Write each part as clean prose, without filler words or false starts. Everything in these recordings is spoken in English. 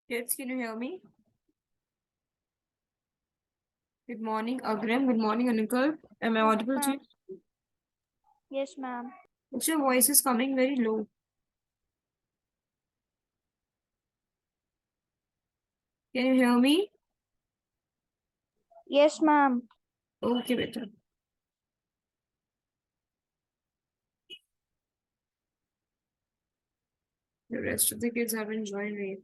Kids, can you hear me? Good morning, Agrim. Good morning, Anikul. Am I audible to Ma'am. you? Yes, ma'am. But your voice is coming very low. Can you hear me? Yes, ma'am. Okay, better. The rest of the kids haven't joined yet.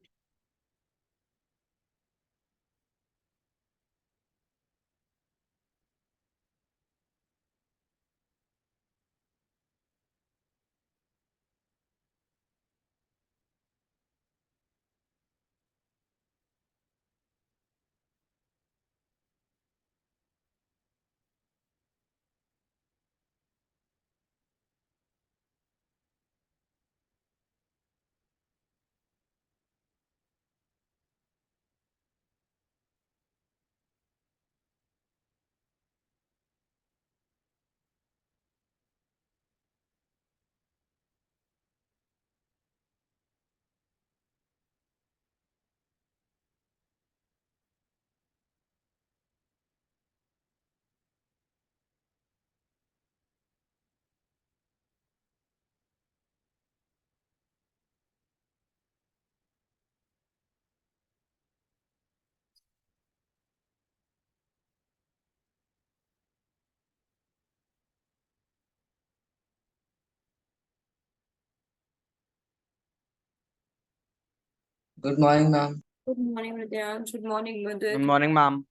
Good morning, ma'am. Good morning, Vidyansh. Good morning, Madhur. Good morning, ma'am.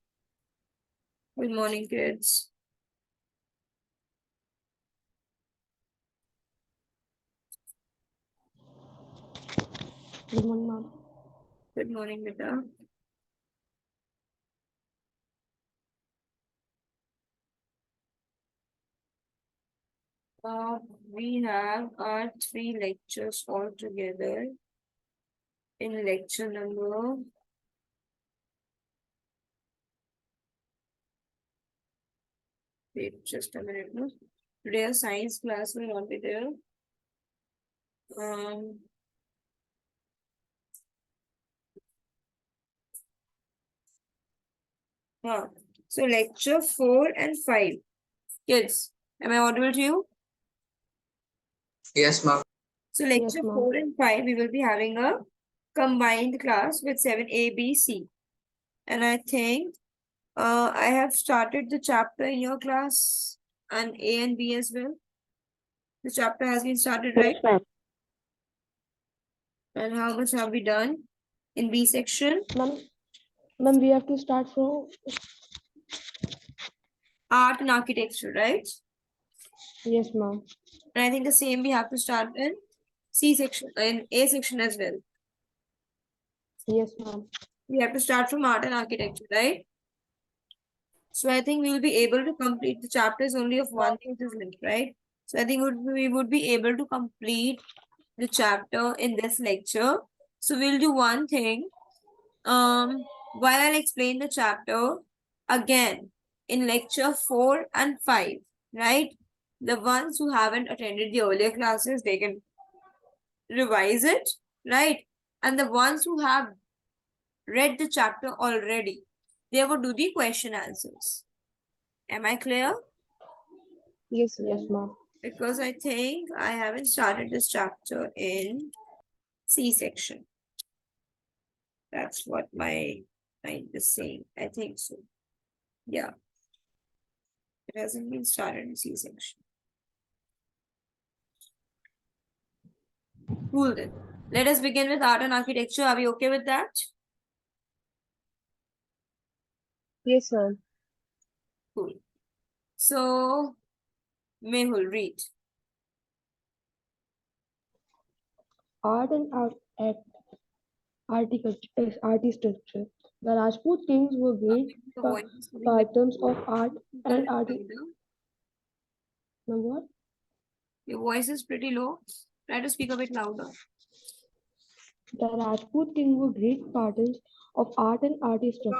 Good morning, kids. Good morning, ma'am. Good morning, Vidya. We have our 3 lectures all together in lecture number. Wait, just a minute. No? Today, our science class will not be there. Um, so lecture 4 and 5. Kids, am I audible to you? Yes, ma'am. So lecture Yes, ma'am. 4 and 5, we will be having a combined class with 7 A, B, C. And I think I have started the chapter in your class and A and B as well. The chapter has been started, right? Yes, ma'am. And how much have we done in B section? Ma'am, we have to start from. Art and architecture, right? Yes, ma'am. And I think the same we have to start in C section, in A section as well. Yes, ma'am. We have to start from art and architecture, right? So I think we will be able to complete the chapters only of one thing is linked, right? So I think we would be able to complete the chapter in this lecture. So we'll do one thing. While I'll explain the chapter again in lecture 4 and 5, right? The ones who haven't attended the earlier classes, they can revise it, right? And the ones who have read the chapter already, they would do the question answers. Am I clear? Yes, ma'am. Because I think I haven't started this chapter in C section. That's what my mind is saying. I think so. Yeah. It hasn't been started in C section. Cool then. Let us begin with art and architecture. Are we okay with that? Yes, sir. Cool. So, Mehul, read. Art and architecture. The Rajput kings were great The voice is coming very patterns low. of art Speak a and little art. louder. What? Your voice is pretty low. Try to speak a bit louder. The Rajput kings were great patterns of art and architecture.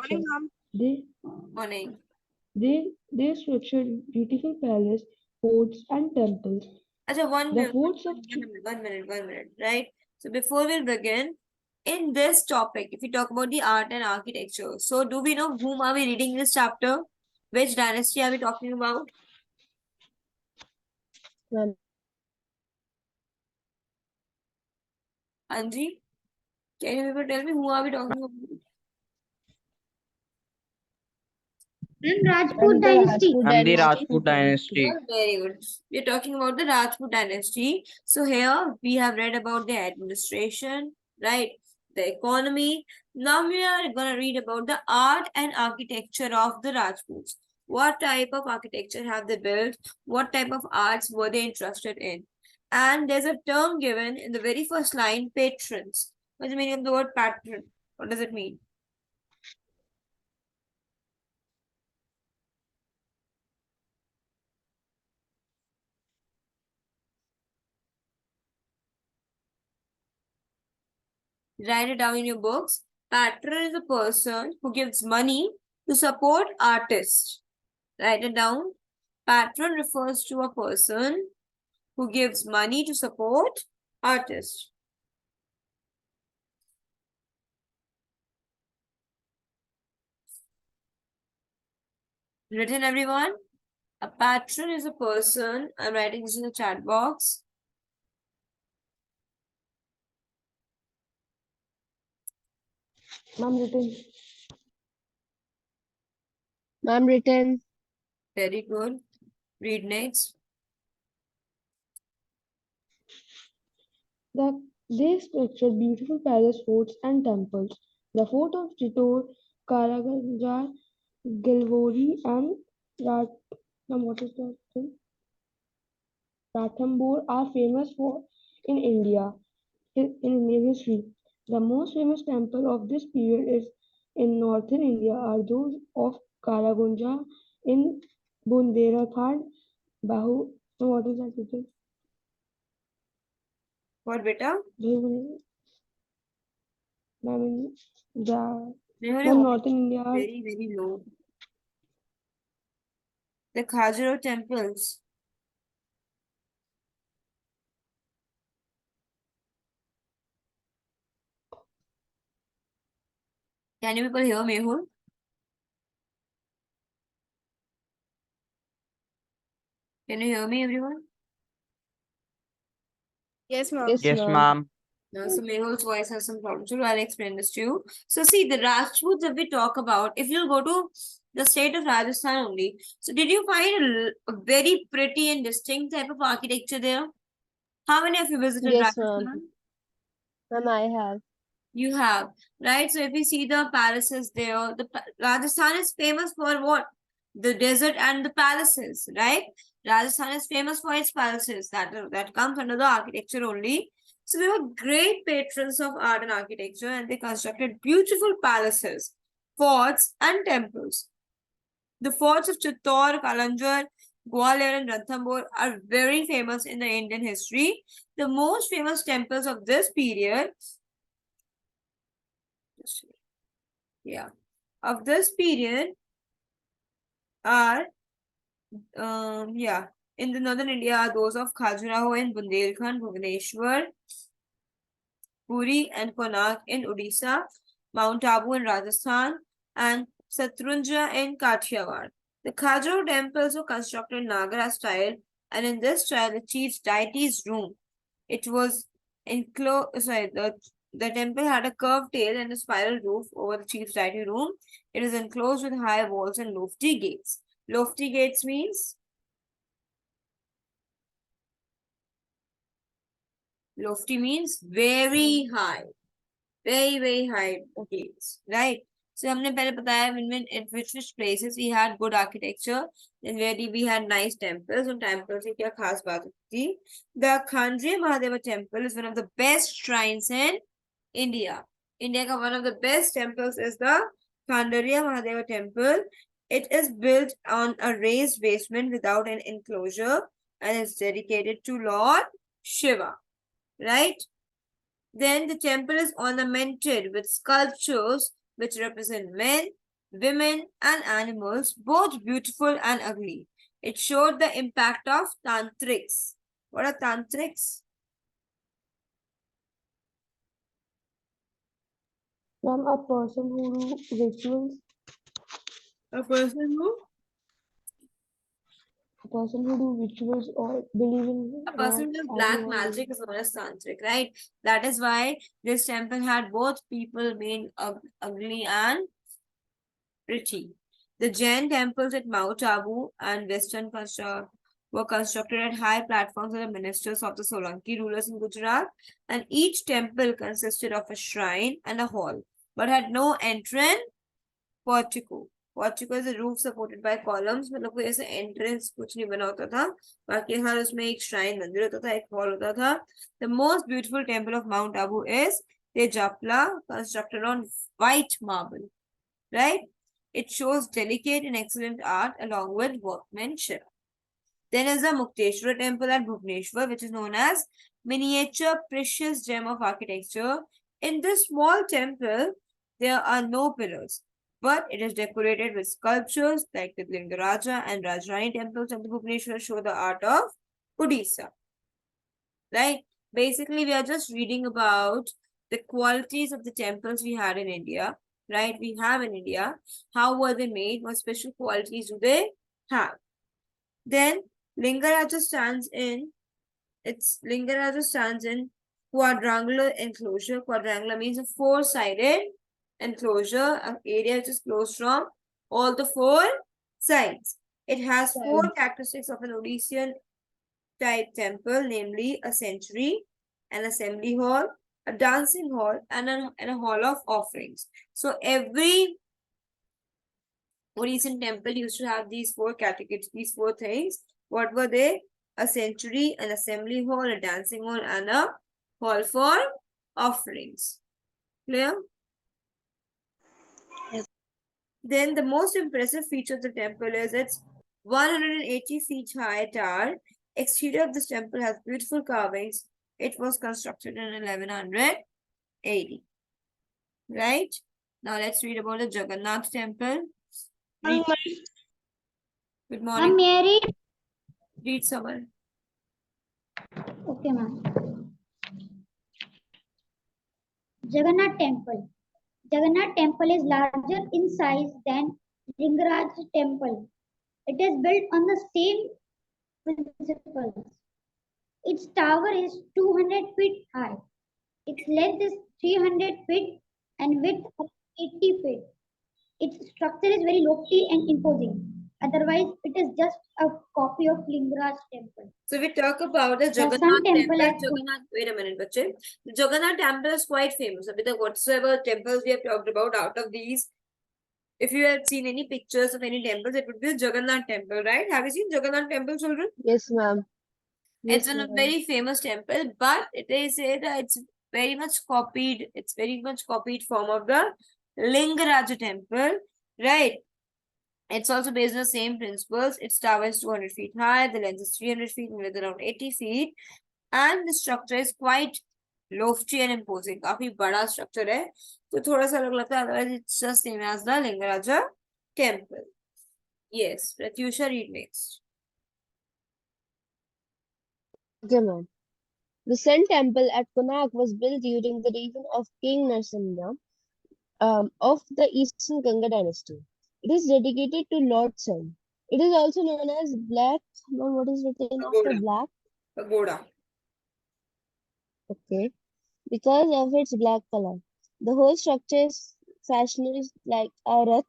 They Morning. they structured beautiful palaces, forts, and temples. Acha, The forts of 1 minute, right? So before we begin, in this topic, if we talk about the art and architecture, so do we know whom are we reading this chapter? Which dynasty are we talking about? Ma'am, Anji, can you people tell me who are we talking about? Then Rajput ma'am, the dynasty. Rajput I'm the dynasty. Rajput dynasty. Very good. We're talking about the Rajput dynasty. So here we have read about the administration, right? The economy. Now we are gonna read about the art and architecture of the Rajputs. What type of architecture have they built? What type of arts were they interested in? And there's a term given in the very first line, patrons. What's the meaning of the word patron? What does it mean? Write it down in your books. Patron is a person who gives money to support artists. Write it down. Patron refers to a person who gives money to support artists. Written, everyone? A patron is a person. I'm writing this in the chat box. Ma'am, written. Ma'am written. Very good. Read next. They structured beautiful palace forts and temples. The fort of Chitor, Karaganjar, Gilvori, and Rat, what is that thing? Ranthambore are famous for in India in Indian history. The most famous temple of this period is in northern India are those of Karagunja in Bundelkhand, Bahu. What is that? It is What, beta? Ma'am, the Mehul, northern India are very, very low. The Khajuraho temples. Can you people hear Mehul? Can you hear me, everyone? Yes, ma'am. Yes, Yes, ma'am. ma'am. No, so Mehul's voice has some problems. So I'll explain this to you. So see, the Rajputs that we talk about, if you go to the state of Rajasthan only, so did you find a very pretty and distinct type of architecture there? How many of you visited Yes, ma'am. Rajasthan? Ma'am, I have. You have, right? So if you see the palaces there, Rajasthan is famous for what? The desert and the palaces, right? Rajasthan is famous for its palaces. That comes under the architecture only. So they were great patrons of art and architecture, and they constructed beautiful palaces, forts, and temples. The forts of Chittor, Kalanjar, Gwalior, and Ranthambore are very famous in the Indian history. The most famous temples of this period, yeah, of this period are in the northern India are those of Khajuraho in Bundelkhand, Bhubaneswar, Puri and Konark in Odisha, Mount Abu in Rajasthan, and Satrunja in Kathiawar. The Khajuraho temples were constructed in Nagara style, and in this style, the chief's deity's room. It was enclosed. Sorry, the temple had a curved tail and a spiral roof over the chief's deity room. It is enclosed with high walls and lofty gates. Lofty gates means very high, very high gates, right? So हमने पहले बताया when at which places we had good architecture, then where we had nice temples. और temples की क्या खास बात थी? The Khandri Mahadeva temple is one of the best shrines in India. India का one of the best temples is the Khandariya Mahadeva temple. It is built on a raised basement without an enclosure and is dedicated to Lord Shiva, right? Then the temple is ornamented with sculptures which represent men, women, and animals, both beautiful and ugly. It showed the impact of tantrics. What are tantrics? From a person who do rituals, A person who? a person who do rituals or believe in A person gods, with black everyone magic is known as tantric, right? That is why this temple had both people being ugly and pretty. The Jain temples at Mount Abu and Western Kashmir were constructed at high platforms of the ministers of the Solanki rulers in Gujarat, and each temple consisted of a shrine and a hall, but had no entrance portico. Portico is a roof supported by columns. मतलब कोई ऐसे entrance कुछ नहीं बना होता था. बाकी हर उसमें एक shrine मंदिर होता था, एक hall होता था. The most beautiful temple of Mount Abu is Tejapla, constructed on white marble. Right? It shows delicate and excellent art along with workmanship. Then is the Mukteshwar temple at Bhubaneswar, which is known as miniature precious gem of architecture. In this small temple, there are no pillars, but it is decorated with sculptures like the Lingaraja and Rajrani temples of the Bhubaneswar show the art of Odisha. Right? Basically, we are just reading about the qualities of the temples we had in India, right? We have in India. How were they made? What special qualities do they have? Then Lingaraja stands in Lingaraja stands in quadrangular enclosure. Quadrangular means a four-sided enclosure, an area which is closed from all the four sides. It has four characteristics of an Odyssean type temple, namely a sanctuary, an assembly hall, a dancing hall, and a hall of offerings. So every Odyssean temple used to have these four categories, these four things. What were they? A sanctuary, an assembly hall, a dancing hall, and a hall for offerings. Clear? Yes. Then the most impressive feature of the temple is its 180 feet high tower. Exterior of this temple has beautiful carvings. It was constructed in 1180. Right? Now let's read about the Jagannath temple. Read. Good morning. Read someone. Okay, ma'am. Jagannath Temple. Jagannath Temple is larger in size than Lingaraj Temple. It is built on the same principles. Its tower is 200 feet high. Its length is 300 feet and width of 80 feet. Its structure is very lofty and imposing. Otherwise, it is just a copy of Lingaraj Temple. So we talk about the Sun Jagannath temple temple. at Jagannath, wait a minute, bache. The Jagannath temple is quite famous. Abhi tak whatsoever temples we have talked about, out of these, if you have seen any pictures of any temples, it would be the Jagannath temple, right? Have you seen Jagannath temple, children? Yes, ma'am. It's Yes, a ma'am. very famous temple, but they say that it's very much copied. It's very much copied form of the Lingaraja temple, right? It's also based on the same principles. Its tower is 200 feet high, the length is 300 feet, and width around 80 feet. And the structure is quite lofty and imposing. काफी बड़ा structure है, तो थोड़ा सा अलग लगता है. Otherwise, it's just same as the Lingaraja temple. Yes, Pratyusha, read next. Okay, ma'am. The Sun Temple at Konark was built during the reign of King Narasimha of the Eastern Ganga dynasty. It is dedicated to Lord Sun. It is also known as Black. Ma'am, what is written after Pagoda. black? Pagoda. Okay. Because of its black color. The whole structure is fashioned like a rath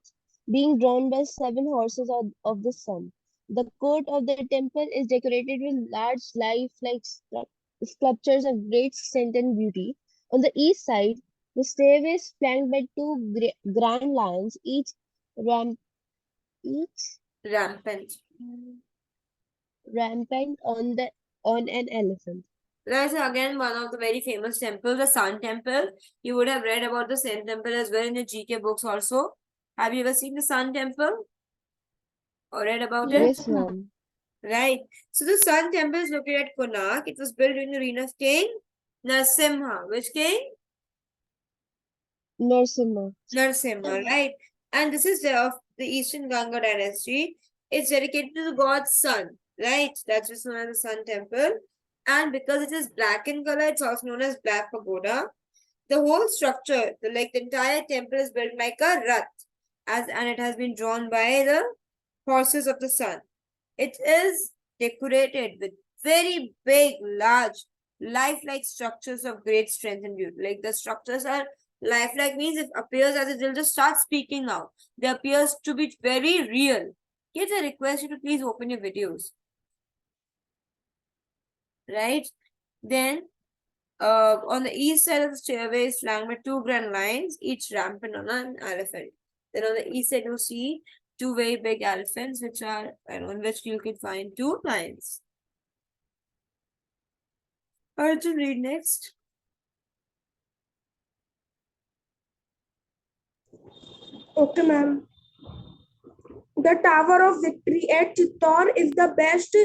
being drawn by 7 horses of the sun. The court of the temple is decorated with large lifelike sculptures of great strength and beauty. On the east side, the stairway is flanked by two grand lions, each Rampant. rampant on an elephant. That's again one of the very famous temples, the Sun Temple. You would have read about the Sun Temple as well in your GK books also. Have you ever seen the Sun Temple? Or read about it? Yes, ma'am. Right. So the Sun Temple is located at Konark. It was built during the reign of King Narasimha. Which king? Narasimha. Narasimha, right? And this is of the Eastern Ganga dynasty. It's dedicated to the god Sun, right? That's just known as the Sun Temple. And because it is black in color, it's also known as Black Pagoda. The whole structure, like the entire temple is built like a rath, and it has been drawn by the horses of the sun. It is decorated with very big, large, lifelike structures of great strength and beauty. Like the structures are lifelike means it appears as if they'll just start speaking out. They appears to be very real. Kids, I request you to please open your videos. Right? Then on the east side of the stairway is flanked by two grand lions, each rampant on an elephant. Then on the east side you see two very big elephants, which are on which you can find two lions. Arjun, read next. Okay, ma'am. The Tower of Victory at Chittor is the best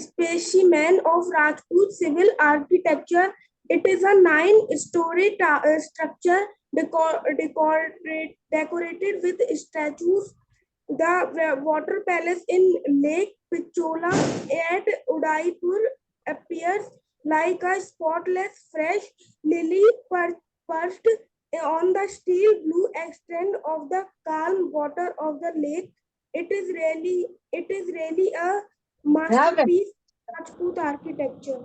specimen of Rajput civil architecture. It is a nine-story structure decorated with statues. The water palace in Lake Pichola at Udaipur appears like a spotless fresh lily perched on the steel blue extent of the calm water of the lake. It is really a masterpiece of Rajput architecture.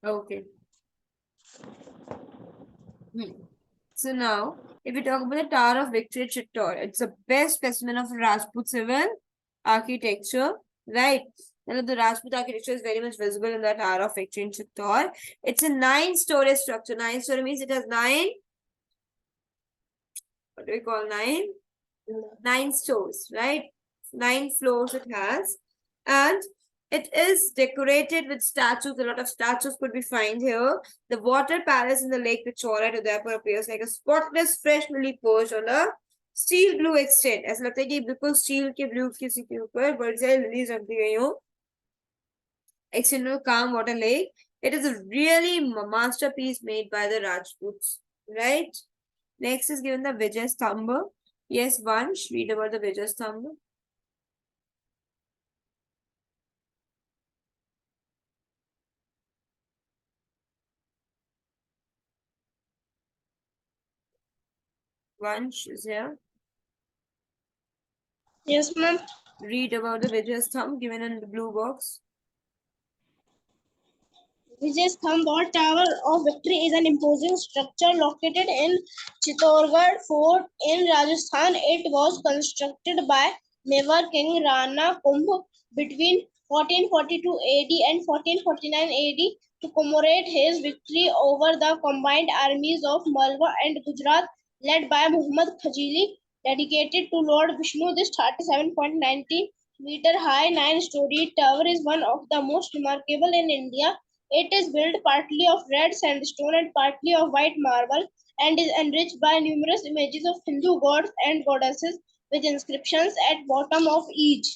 Okay. So now, if we talk about the Tower of Victory at Chittor, it's the best specimen of Rajput civil architecture, right? Now, the Rajput architecture is very much visible in the Tower of Victory in Chittor. It's a nine-story structure. Nine-story means it has nine. What do we call nine? Nine stores, right? 9 floors it has, and it is decorated with statues. A lot of statues could be found here. The water palace in the lake Pichola to Udaipur appears like a spotless fresh lily perched on a steel blue extent. ऐसा लगता है कि बिल्कुल steel के blue किसी के ऊपर बड़ी सारी लिलीज रख दी गई हो. Extend to calm water lake. It is a really masterpiece made by the Rajputs, right? Next is given the Vijay Stambha. Yes, Vansh, read about the Vijay Stambha. Vansh is here. Yes, ma'am. Read about the Vijay Stambha given in the blue box. Vijay Stambha Tower of Victory is an imposing structure located in Chittorgarh Fort in Rajasthan. It was constructed by Mewar King Rana Kumbh between 1442 AD and 1449 AD to commemorate his victory over the combined armies of Malwa and Gujarat led by Muhammad Khajili. Dedicated to Lord Vishnu, this 37.90-meter high 9-story tower is one of the most remarkable in India. It is built partly of red sandstone and partly of white marble and is enriched by numerous images of Hindu gods and goddesses with inscriptions at bottom of each.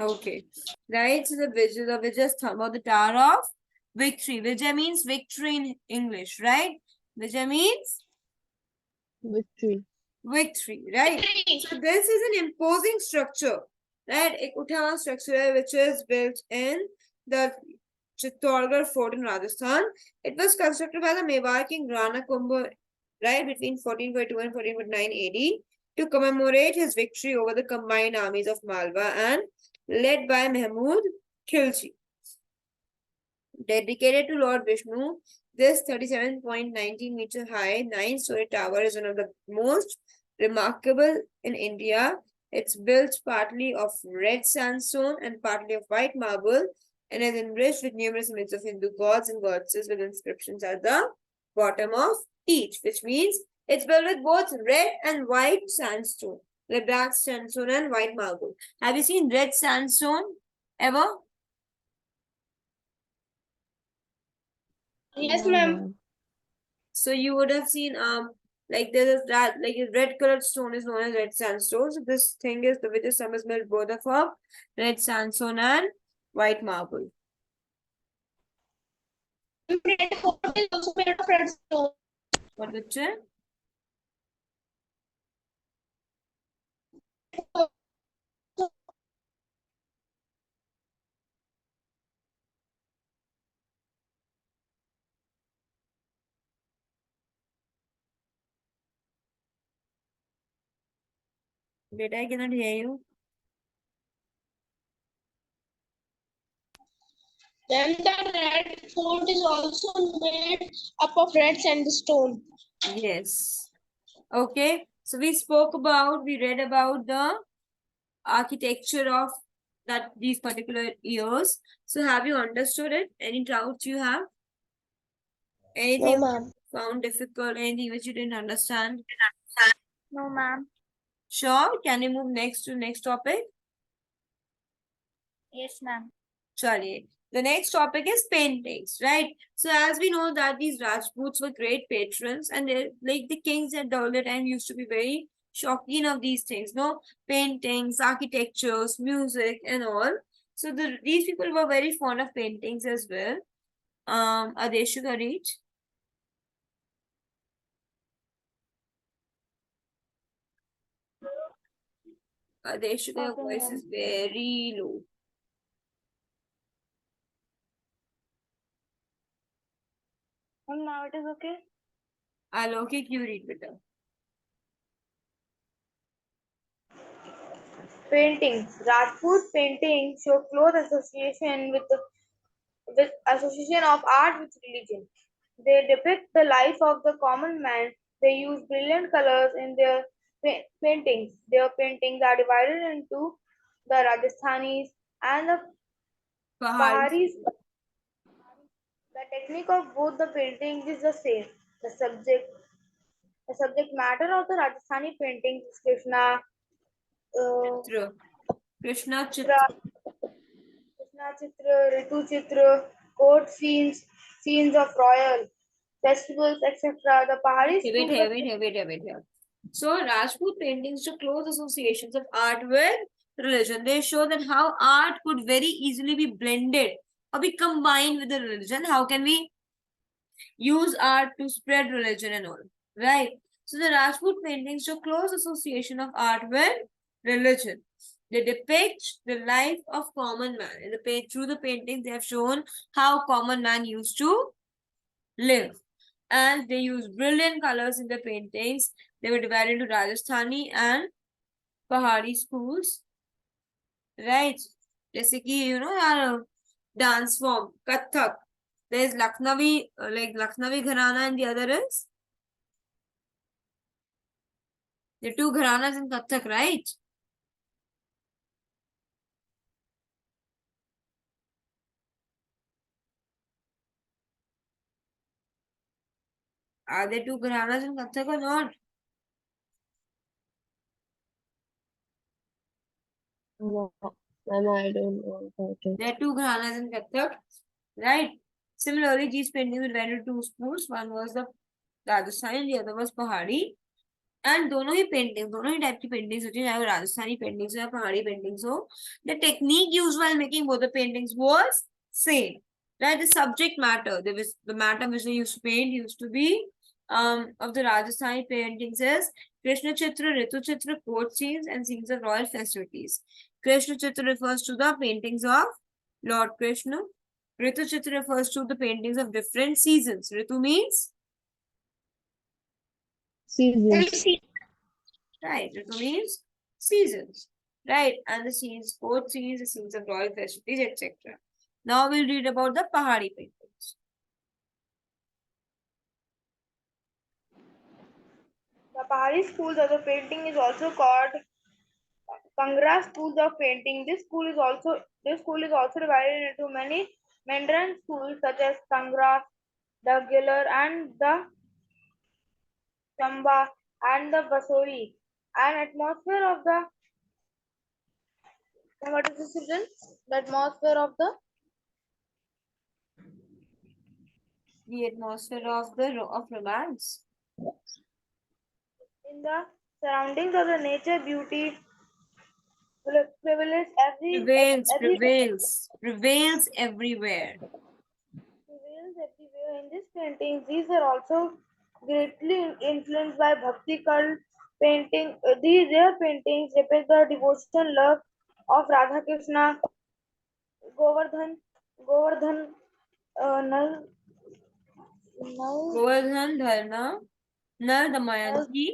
Okay. Right, so the Vijay Stambha, the Tower of Victory. Vijay means victory in English, right? Vijay means Victory. victory, right? So this is an imposing structure, right? एक उठा हुआ structure है which is built in the Chittorgarh Fort in Rajasthan. It was constructed by the Mewar King Rana Kumbh, right, between 1442 and 1449 AD to commemorate his victory over the combined armies of Malwa and led by Mahmud Khilji. Dedicated to Lord Vishnu, this 37.19-meter high 9-story tower is one of the most remarkable in India. It's built partly of red sandstone and partly of white marble and is enriched with numerous images of Hindu gods and goddesses with inscriptions at the bottom of each, which means it's built with both red and white sandstone, the black sandstone and white marble. Have you seen red sandstone ever? Yes, Yeah, ma'am. ma'am. So you would have seen like there's that like a red colored stone is known as red sandstone. So this thing is the Vijay Stambha is made both of red sandstone and white marble. Red fort is also made of red stone. What the check? Beta, I cannot hear you. Then the red fort is also made up of red sandstone. Yes. Okay. So we read about the architecture of that these particular years. So have you understood it? Any doubts you have? No, Anything ma'am. found difficult? Anything which you didn't understand? No, ma'am. Sure. Can you move next to next topic? Yes, ma'am. Chaliye. The next topic is paintings, right? So as we know that these Rajputs were great patrons, and they like the kings at the earlier time used to be very shocking of these things, no paintings, architectures, music, and all. So these people were very fond of paintings as well. Adeshu Garij. Adeshu, your Okay, voice is ma'am. very low. And now it is okay. Alokik, you read better. Paintings. Rajput paintings show close association with association of art with religion. They depict the life of the common man. They use brilliant colors in their paintings. Their paintings are divided into the Rajasthanis and the Pahari. Paharis. The technique of both the paintings is the same. The subject matter of the Rajasthani paintings is uh, Chitra. Krishna Chitra. Chitra, Krishna Chitra, Ritu Chitra, court scenes, scenes of royal festivals, etc. The Pahari Wait schools here, of wait here, wait here, wait here. So Rajput paintings show close associations of art with religion. They show that how art could very easily be blended or be combined with the religion. How can we use art to spread religion and all? Right. So the Rajput paintings show close association of art with religion. They depict the life of common man. In through the paintings, they have shown how common man used to live. And they use brilliant colors in their paintings. They were divided into Rajasthani and Pahari schools, right? जैसे कि यार dance form Kathak. There's Lucknowi, like Lucknowi Gharana, and the other is the two Gharanas in Kathak, right? Are there two Gharanas in Kathak or not? No, ma'am, I don't know about it. There are two Gharanas in Kathak, right? Similarly, these paintings were divided into two schools. One was the Rajasthani and the other was Pahari. And दोनों ही type की paintings होती है, चाहे वो Rajasthani paintings हो या पहाड़ी paintings हो. The technique used while making both the paintings was same, right? The subject matter, the matter which they used to paint used to be of the Rajasthani paintings is Krishna Chitra, Ritu Chitra, court scenes, and scenes of royal festivities. Krishna Chitra refers to the paintings of Lord Krishna. Ritu Chitra refers to the paintings of different seasons. Ritu means Seasons. right, it means seasons, right? And the scenes, court scenes, the scenes of royal festivities, etc. Now we'll read about the Pahari paintings. the Pahari schools of the painting is also called Kangra schools of painting. This school is also divided into many Mandarin schools such as Kangra, the Giller, and the Chamba and the Basori. An atmosphere of the what is this children? The atmosphere of The atmosphere of the of romance in the surroundings of the nature beauty prevails prevails everywhere. everywhere. In this painting, these are also greatly influenced by Bhakti cult painting. Their paintings depict the devotion love of Radha Krishna, Govardhan, Govardhan, Nal, Nal, Govardhan Dharna, Nar Nal, Damayanti,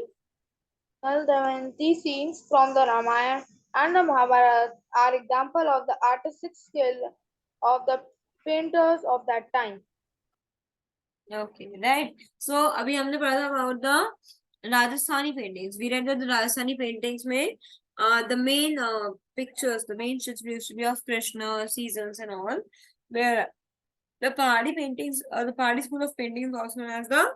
Nal Damayanti scenes from the Ramayana and the Mahabharata are example of the artistic skill of the painters of that time. Okay, right. So अभी हमने पढ़ा था about the Rajasthani paintings. We read that the Rajasthani paintings में the main pictures, the main shots used to be of Krishna, seasons and all. Where the Pahadi paintings, the Pahadi school of painting is also known as the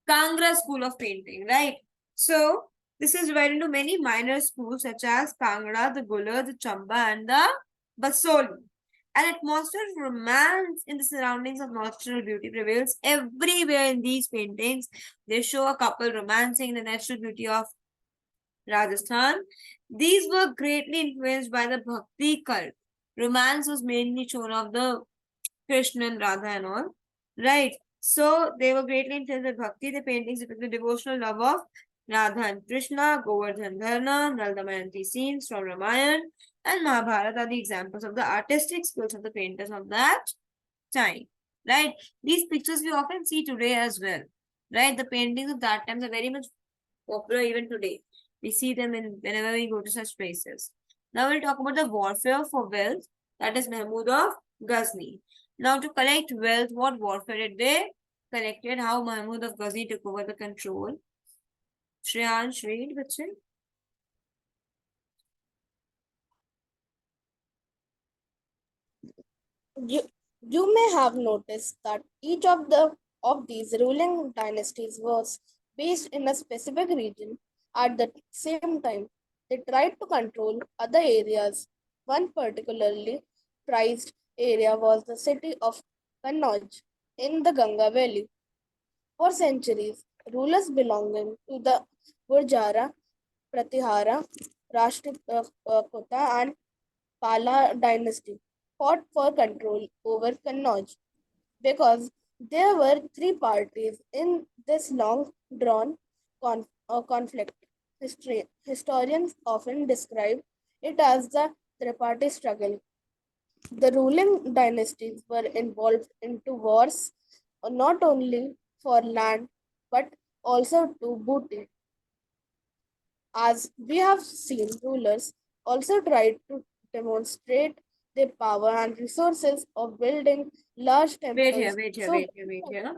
Kangra school of painting, right? So this is divided into many minor schools such as Kangra, the Gular, the Chamba, and the Basoli. An atmosphere of romance in the surroundings of natural beauty prevails everywhere in these paintings. They show a couple romancing the natural beauty of Rajasthan. These were greatly influenced by the Bhakti cult. Romance was mainly shown of the Krishna and Radha and all, right? So they were greatly influenced by Bhakti. The paintings depict the devotional love of Radha and Krishna, Govardhan Dharna, Nal Damayanti scenes from Ramayana, and Mahabharata are the examples of the artistic skills of the painters of that time, right? These pictures we often see today as well, right? The paintings of that time are very much popular even today. We see them in whenever we go to such places. Now we'll talk about the warfare for wealth. That is Mahmud of Ghazni. Now to collect wealth, what warfare did they collected? How Mahmud of Ghazni took over the control? Shreyansh, read, बच्चे. You may have noticed that each of these ruling dynasties was based in a specific region. At the same time, they tried to control other areas. One particularly prized area was the city of Kannauj in the Ganga Valley. For centuries, rulers belonging to the Gurjara, Pratihara, Rashtrakuta, and Pala dynasty fought for control over Kannauj because there were three parties in this long drawn conflict. Historians often describe it as the Tripartite struggle. The ruling dynasties were involved into wars not only for land but also to booty. As we have seen, rulers also tried to demonstrate their power and resources of building large Wait here, temples. wait here, So wait here, wait here.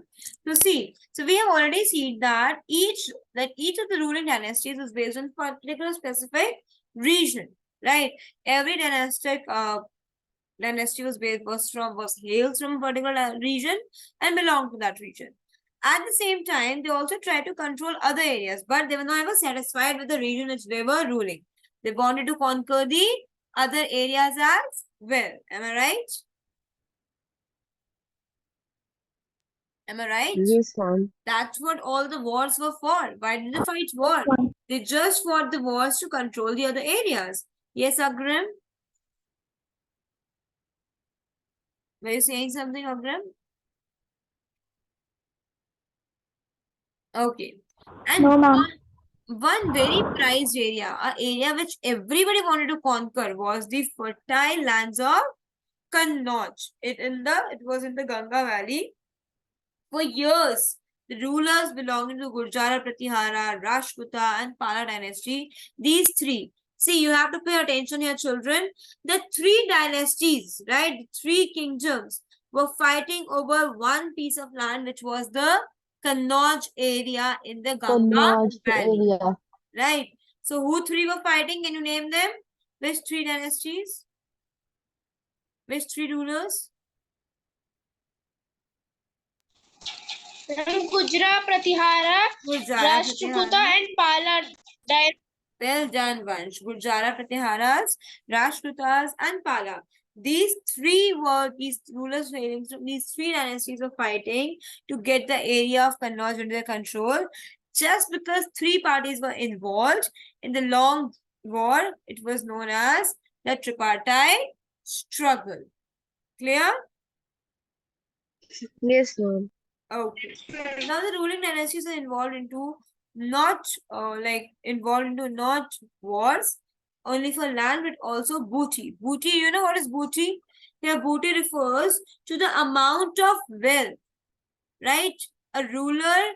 So see, so we have already seen that each of the ruling dynasties was based on particular specific region, right? Every dynasty was hails from a particular region and belonged to that region. At the same time, they also tried to control other areas, but they were never satisfied with the region which they were ruling. They wanted to conquer the other areas as well. Am I right? Am I right? Yes, ma'am. That's what all the wars were for. Why did they fight war? They just fought the wars to control the other areas. Yes, Agram? Were you saying something, Agram? Okay. And No, ma'am. one very prized area, an area which everybody wanted to conquer, was the fertile lands of Kannauj. It was in the Ganga Valley. For years, the rulers belonging to Gurjara, Pratihara, Rashtrakuta, and Pala dynasty, these three. See, you have to pay attention here, children. The three dynasties, right? The three kingdoms were fighting over one piece of land, which was the Kannauj area in the Ganga Kannauj Valley, area. right? So, who three were fighting? Can you name them? Which three dynasties? Which three rulers? Gujra, Pratihara, Gurjara, Rashtrakuta, Pratihara. and Pala. Well done, Vansh. Gurjara, Pratiharas, Rashtrakutas, and Pala. These rulers hailing from these three dynasties were fighting to get the area of Kannauj under their control. Just because three parties were involved in the long war, it was known as the tripartite struggle. Clear? Yes, ma'am. Okay. Now the ruling dynasties are not involved into not wars only for land but also booty. Booty, you know what is booty? Here booty refers to the amount of wealth, right? A ruler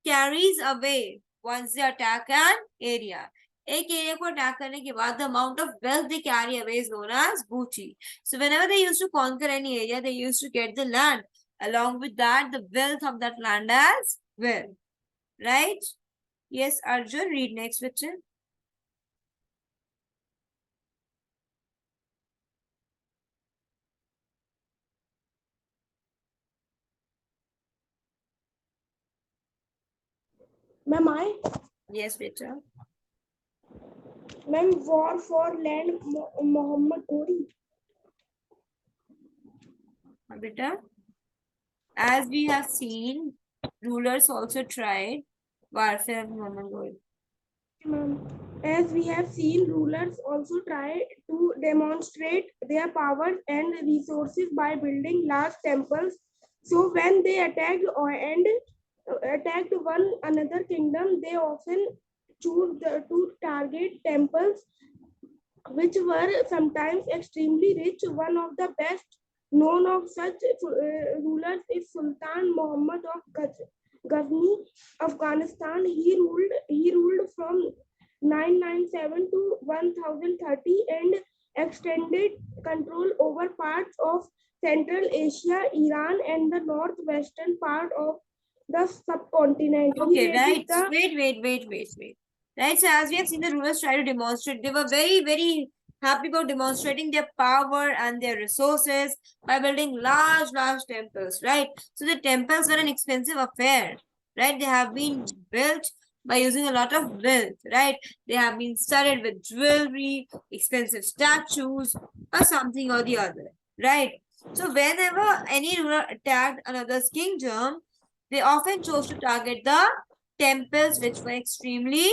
carries away once they attack an area. एक area को attack करने के बाद the amount of wealth they carry away is known as booty. So whenever they used to conquer any area, they used to get the land. Along with that, the wealth of that land as well. Right? Yes, Arjun, read next question. Ma'am, I? Yes, beta. Ma'am, war for land, Muhammad Ghori. Beta, as we have seen, rulers also tried warfare of Muhammad Ghori. Ma'am, as we have seen, rulers also try to demonstrate their powers and resources by building large temples. So when they attacked one another kingdom, they often to target temples which were sometimes extremely rich. One of the best known of such rulers is Sultan Muhammad of Ghazni, Afghanistan. He ruled from 997 to 1030 and extended control over parts of Central Asia, Iran, and the northwestern part of the subcontinent. Okay, right. Wait. Right, so as we have seen the rulers try to demonstrate, they were very happy about demonstrating their power and their resources by building large temples, right? So the temples were an expensive affair, right? They have been built by using a lot of wealth, right? They have been studded with jewelry, expensive statues, or something or the other, right? So whenever any ruler attacked another's kingdom, they often chose to target the temples which were extremely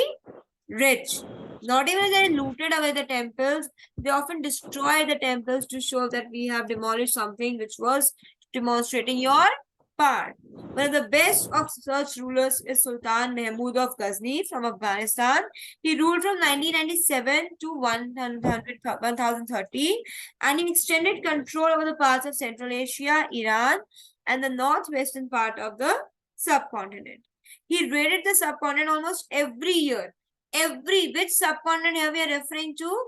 rich. Not even they looted away the temples, they often destroyed the temples to show that we have demolished something which was demonstrating your power. One of the best of such rulers is Sultan Mahmud of Ghazni from Afghanistan. He ruled from 1997 to 1030 and he extended control over the parts of Central Asia, Iran, and the northwestern part of the subcontinent. He raided the subcontinent almost every year. Which subcontinent here we are referring to?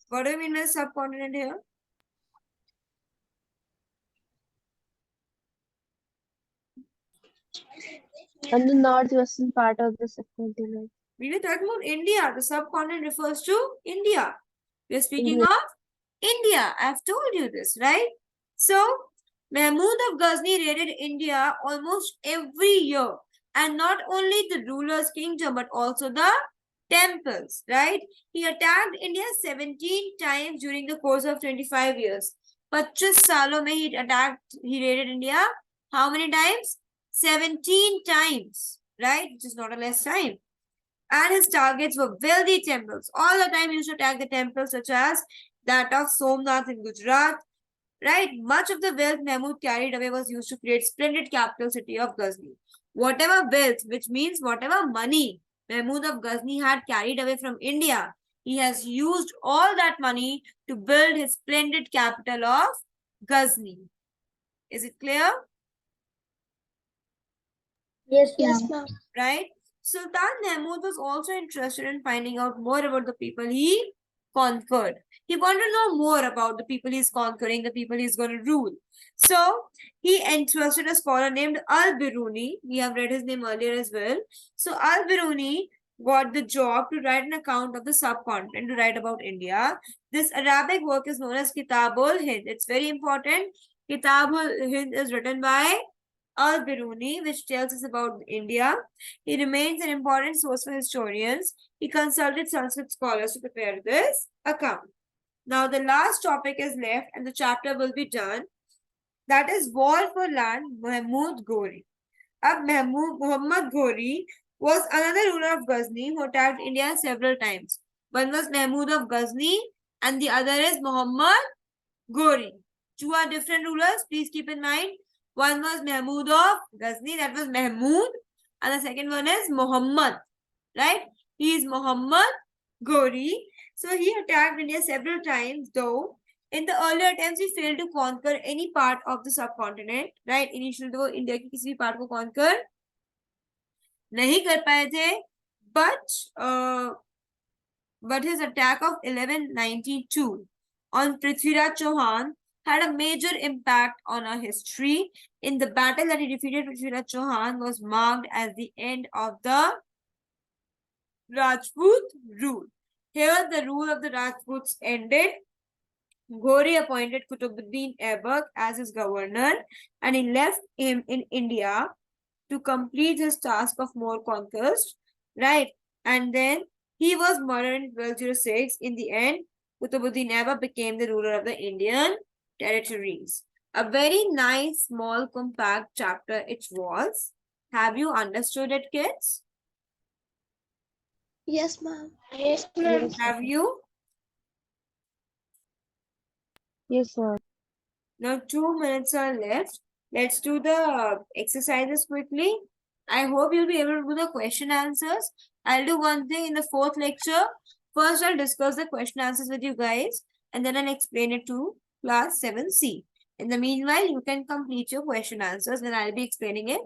What do you mean by subcontinent here? On the northwestern part of the subcontinent. We were talking about India. The subcontinent refers to India. We are speaking India. of India. I've told you this, right? So, Mahmud of Ghazni raided India almost every year. And not only the ruler's kingdom, but also the temples, right? He attacked India 17 times during the course of 25 years. 25 सालों में he raided India. How many times? 17 times, right? Which is not a less time. And his targets were wealthy temples. All the time he used to attack the temples such as that of Somnath in Gujarat, right? Much of the wealth Mahmud carried away was used to create splendid capital city of Ghazni. Whatever wealth, which means whatever money Mahmud of Ghazni had carried away from India, he has used all that money to build his splendid capital of Ghazni. Is it clear? Yes, Yes, ma'am. ma'am. Right? Sultan Mahmud was also interested in finding out more about the people he conquered. He wanted to know more about the people he's conquering, the people he's going to rule. So he entrusted a scholar named Al-Biruni. We have read his name earlier as well. So Al-Biruni got the job to write an account of the subcontinent, to write about India. This Arabic work is known as Kitabul Hind. It's very important. Kitabul Hind is written by Al-Biruni, which tells us about India. He remains an important source for historians. He consulted Sanskrit scholars to prepare this account. Now, the last topic is left and the chapter will be done. That is War for Land, Mahmud Ghori. Muhammad Ghori was another ruler of Ghazni who attacked India several times. One was Mahmud of Ghazni and the other is Muhammad Ghori. Two are different rulers, please keep in mind. One was Mahmud of Ghazni, that was Mahmud, and the second one is Muhammad, right? He is Muhammad Ghori. So he attacked India several times, though. In the earlier attempts, he failed to conquer any part of the subcontinent, right? Initially, though, India की किसी भी part को conquer नहीं कर पाए थे, but his attack of 1192 on Prithviraj Chauhan had a major impact on our history. In the battle that he defeated Prithviraj Chauhan was marked as the end of the Rajput rule. Here, the rule of the Rajputs ended. Ghori appointed Kutubuddin Aibak as his governor, and he left him in India to complete his task of more conquest, right? And then he was murdered in 1206. In the end, Kutubuddin Aibak became the ruler of the Indian territories. A very nice, small, compact chapter it was. Have you understood it, kids? Yes, ma'am. Yes, ma'am. Yes, Have you? yes, ma'am. Now 2 minutes are left. Let's do the exercises quickly. I hope you'll be able to do the question answers. I'll do one thing in the fourth lecture. First, I'll discuss the question answers with you guys, and then I'll explain it to class 7C. In the meanwhile, you can complete your question answers, and I'll be explaining it.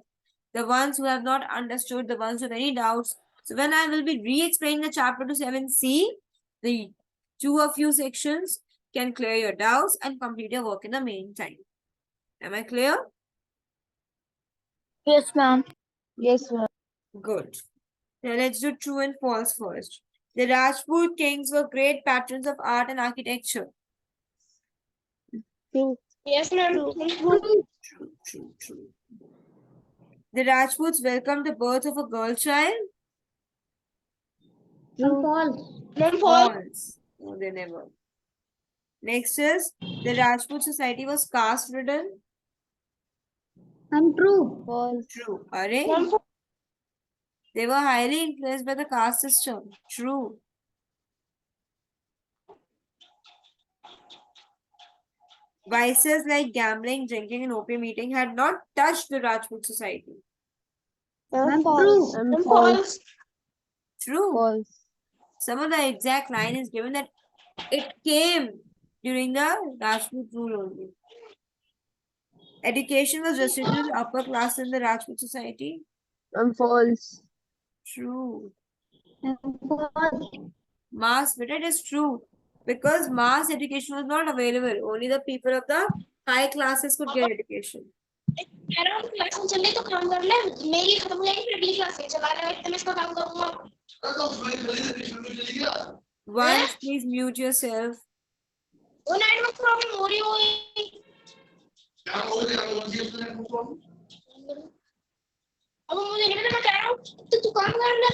The ones who have not understood, the ones with any doubts. So when I will be re-explaining the chapter to 7C, the two of you sections can clear your doubts and complete your work in the meantime. Am I clear? Yes, ma'am. Yes, ma'am. Good. Now let's do true and false first. The Rajput kings were great patrons of art and architecture. True. Yes, ma'am. True. The Rajputs welcomed the birth of a girl child. True. False. Ma'am, false. False. No, they never. Next is the Rajput society was caste ridden. Untrue. False. True. Array. Ma'am, They were highly influenced by the caste system. True. Vices like gambling, drinking, and opium eating had not touched the Rajput society. Ma'am, False. false. Ma'am, ma'am, false. false. True. False. Some of the exact line is given that it came during the Rajput rule only. Education was restricted to the upper class in the Rajput society. Ma'am, false. True. False. Mass, but it is true. Because mass education was not available. Only the people of the high classes could get education. Around class में चल रही तो काम कर ले मेरी खत्म हो जाएगी फिर अगली क्लास से चला ले मैं इसका काम करूंगा Once, please mute yourself. वो नेटवर्क प्रॉब्लम हो रही होगी अब मुझे नहीं पता मैं कह रहा हूँ तो तू काम कर ले